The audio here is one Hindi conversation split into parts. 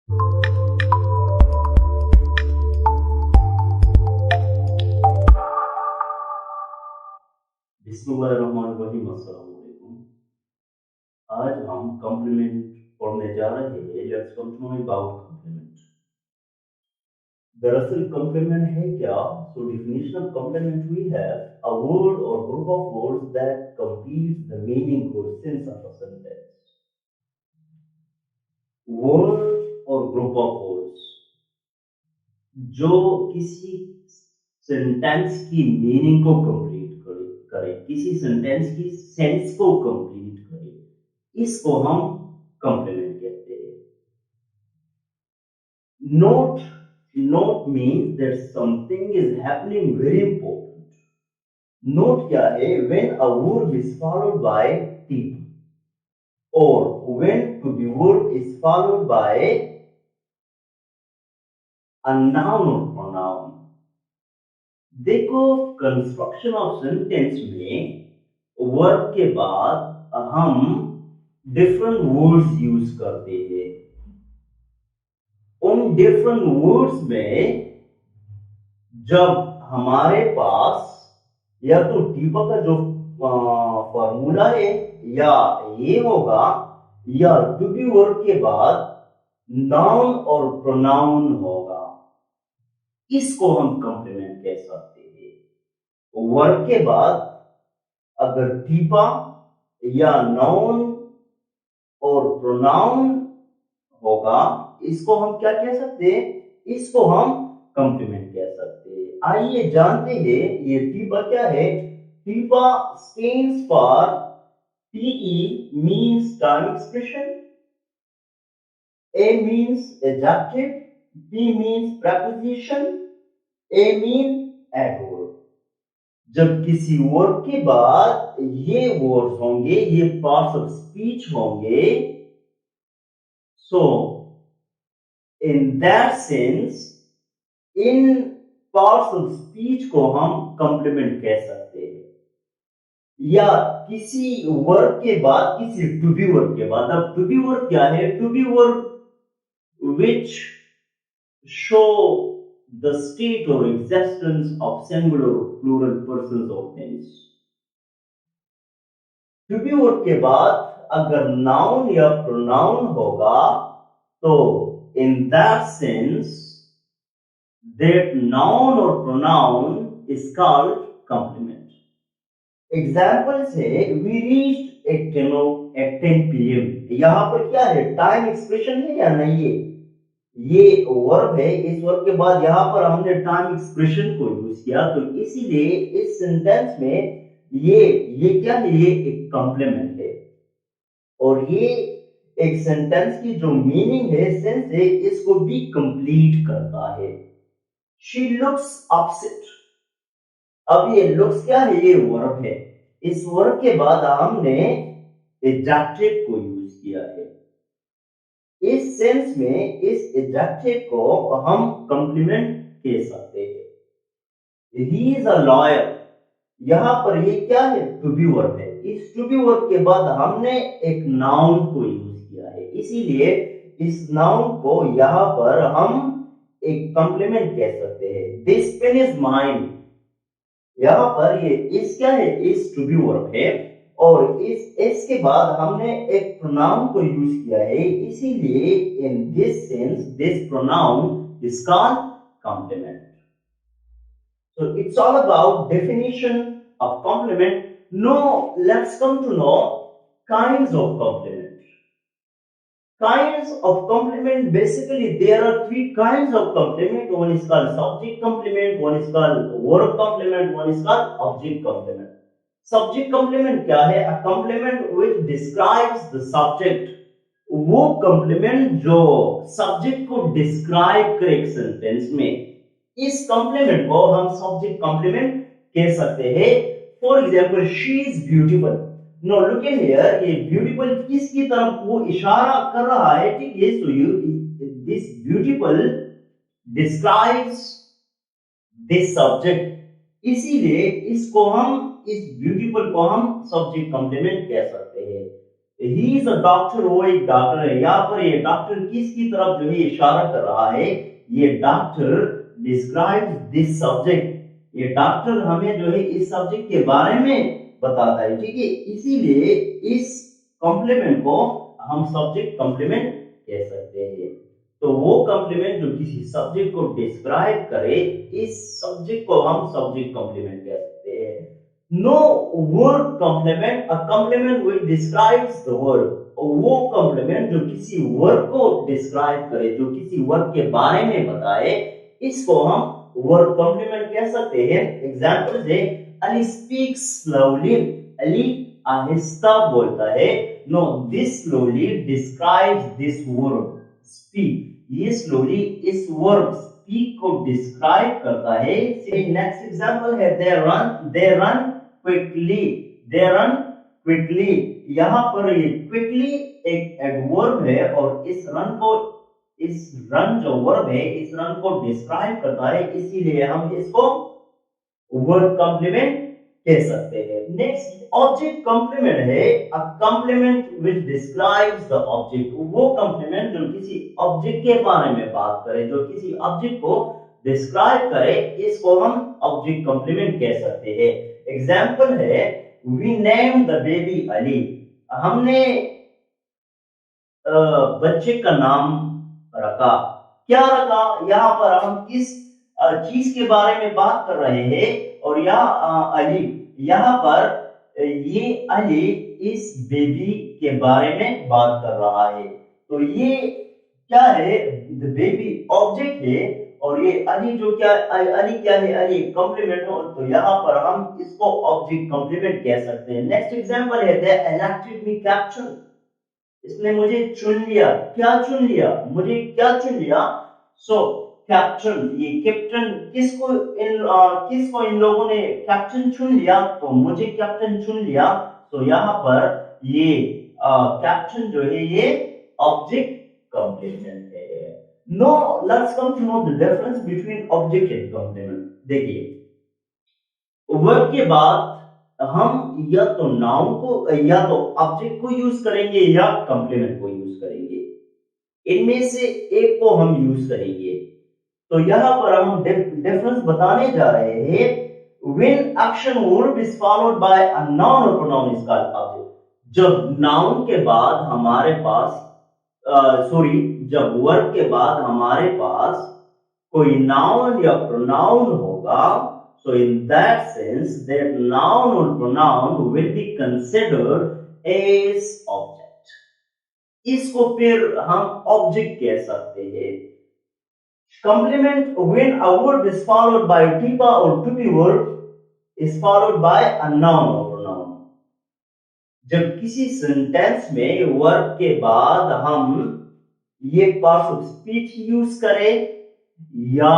बिस्मिल्लाहिर्रहमानिर्रहीम, अस्सलाम वालेकुम। आज हम कॉम्प्लीमेंट पढ़ने जा रहे हैं। Let's come to know about complement. दरअसल कॉम्प्लीमेंट है क्या? So definition of complement we have a word और group of words that complete the meaning और sense of a sentence. Word और ग्रुप ऑफ वर्ड्स जो किसी सेंटेंस की मीनिंग को कंप्लीट करे, किसी सेंटेंस की सेंस को कंप्लीट करे, इसको हम कॉम्प्लीमेंट कहते हैं। Note note means that something is happening very important. Note क्या है? When a verb is followed by tip, or when to be verb is followed by a noun or pronoun. देखो, कंस्ट्रक्शन ऑफ सेंटेंस में वर्ब के बाद हम डिफरेंट वर्ड्स यूज करते हैं। उन डिफरेंट वर्ड्स में जब हमारे पास या तो टीपा का जो फॉर्मूला है या ये होगा, या टू बी वर्ब के बाद नाउन और प्रोनाउन होगा, इसको हम कॉम्प्लीमेंट कह सकते हैं। वर्ब के बाद अगर टीपा या नाउन और प्रोनाउन होगा, इसको हम क्या कह सकते हैं? इसको हम कॉम्प्लीमेंट कह सकते हैं। आइए जानते हैं ये टीपा क्या है। TEPA stands for T E means time expression, A means adjective, P means preposition, A mean adverb. जब किसी वर्ब के बाद ये वर्ड्स होंगे, ये पार्ट्स ऑफ स्पीच होंगे, so in that sense in parts of speech को हम कॉम्प्लीमेंट कह सकते हैं। या किसी वर्ब के बाद, किसी टू बी वर्ब के बाद, अब टू बी वर्ब क्या है? To be verb which show the state or existence of singular or plural persons or things. To be verb के बाद अगर नाउन या प्रोनाउन होगा, तो in that sense that noun or pronoun is called complement. Examples है, we reached at 10 p.m. यहां पर क्या है? टाइम एक्सप्रेशन है या नहीं है? ये वर्ब है, इस वर्ब के बाद यहां पर हमने टाइम एक्सप्रेशन को यूज किया, तो इसीलिए इस सेंटेंस में ये क्या है? ये एक कॉम्प्लीमेंट है। और ये एक सेंटेंस की जो मीनिंग है, सेंस है, इसको भी कंप्लीट करता है। She looks upset. अब ये लुक्स क्या है? ये वर्ब है। इस वर्ब के बाद हमने एडजेक्टिव को यूज किया है। इस सेंस में इस एडजेक्टिव को हम कॉम्प्लीमेंट कह सकते हैं। He is a lawyer. यहां पर ये क्या है? टू बी वर्ब है। इस टू बी वर्ब के बाद हमने एक नाउन को यूज किया है, इसीलिए इस नाउन को यहां पर हम एक कॉम्प्लीमेंट कह सकते हैं। This pen is mine. यहां पर ये इस क्या है? इस टू बी वर्ब है, और इस के बाद हमने एक प्रोनाउन को यूज किया है, इसीलिए in this sense this pronoun is called complement. So it's all about definition of complement. Now let's come to know kinds of complement. Kinds of complement, basically there are three kinds of complement. One is called subject complement, one is called verb complement, one is called object complement. Subject complement क्या है? A complement which describes the subject. वो complement जो subject को describe करे एक sentence में, इस कॉम्प्लीमेंट को हम सब्जेक्ट कॉम्प्लीमेंट कह सकते हैं। For example, she is beautiful. No look in here, ये ब्यूटीफुल किसकी तरफ वो इशारा कर रहा है? ठीक है, so you this beautiful describes this subject, इसीलिए इसको हम, इस ब्यूटीफुल को हम सब्जेक्ट कॉम्प्लीमेंट कह सकते हैं। ही इज अ डॉक्टर, वो एक डॉक्टर है। यहाँ पर ये डॉक्टर किसकी तरफ जो है इशारा कर रहा है? ये डॉक्टर डिस्क्राइब्स दिस सब्जेक्ट। ये डॉक्टर हमें जो है इस सब्जेक्ट के बारे में बताता है, ठीक है। इसीलिए इस कॉम्प्लीमेंट को हम सब्जेक्ट कॉम्प्लीमेंट कह सकते हैं। तो वो कॉम्प्लीमेंट जो किसी सब्जेक्ट को डिस्क्राइब करे, इस सब्जेक्ट को हम सब्जेक्ट कॉम्प्लीमेंट कह सकते हैं। No word complement, a complement which describes the word. वो कॉम्प्लीमेंट जो किसी वर्ड को डिस्क्राइब करे, जो किसी वर्ड के बारे में बताए, इसको हम वर्ड कॉम्प्लीमेंट कह सकते हैं। एग्जांपल है, अली स्पीक्स स्लोली। अली आहिस्ता बोलता है। No, this slowly describes this word speak. ये स्लोली इस वर्ब स्पीक को डिस्क्राइब करता है। नेक्स्ट एग्जांपल है, they run quickly. They run quickly, यहाँ पर ये क्विकली एक एडवर्ब है और इस रन जो वर्ब है, इस रन को डिस्क्राइब करता है, इसीलिए हम इसको वर्ड कॉम्प्लीमेंट कह सकते हैं। नेक्स्ट ऑब्जेक्ट कॉम्प्लीमेंट है, अ complement which describes the object. वो कॉम्प्लीमेंट जो किसी ऑब्जेक्ट के बारे में बात करे, जो किसी ऑब्जेक्ट को डिस्क्राइब करे, इसको हम ऑब्जेक्ट कॉम्प्लीमेंट कह सकते हैं। एग्जांपल है, we name the baby Ali. हमने बच्चे का नाम रखा। क्या रखा? यहाँ पर हम किस चीज के बारे में बात कर रहे हैं? और यहाँ अली, यहाँ पर ये अली इस बेबी के बारे में बात कर रहा है। तो ये क्या है? द बेबी ऑब्जेक्ट है और ये अली जो क्या, अली क्या है? अली कॉम्प्लीमेंट हो, तो यहाँ पर हम इसको ऑब्जेक्ट कॉम्प्लीमेंट कह सकते हैं। नेक्स्ट एग्जांपल है, दे इलेक्टेड मी कैप्टन। इसने मुझे चुन लिया। क्या चुन लिया? मुझे क्या चुन लिया? सो कैप्टन, ये कैप्टन किसको इन लोगों ने कैप्टन चुन लिया? तो मुझे कैप्टन चुन लिया। तो यहाँ पर ये कैप्टन जो है ये ऑब्जेक्ट कॉम्प्लीमेंट है। No, let's come to know the difference between object and complement. देखिए, वर्ब के बाद हम या तो नाउन को या तो ऑब्जेक्ट को यूज करेंगे या कॉम्प्लीमेंट को यूज करेंगे। इनमें से एक को हम यूज करेंगे। तो यहां पर हम डिफरेंस बताने जा रहे हैं। When action verb is followed by a noun or pronoun is called object. जब नाउन के बाद हमारे पास जब वर्ब के बाद हमारे पास कोई नाउन या प्रोनाउन होगा, so in that sense that noun or pronoun will be considered as object. इसको फिर हम ऑब्जेक्ट कह सकते हैं। Complement, when a verb is followed by a tipa or to be verb is followed by a noun or pronoun. जब किसी सेंटेंस में वर्ब के बाद हम ये पार्ट ऑफ स्पीच यूज करें या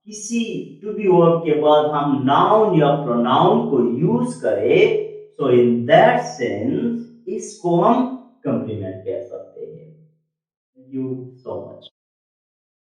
किसी टू बी वर्ब के बाद हम नाउन या प्रोनाउन को यूज करें, सो इन दैट सेंस इसको हम कॉम्प्लीमेंट कह सकते हैं। Thank you so much.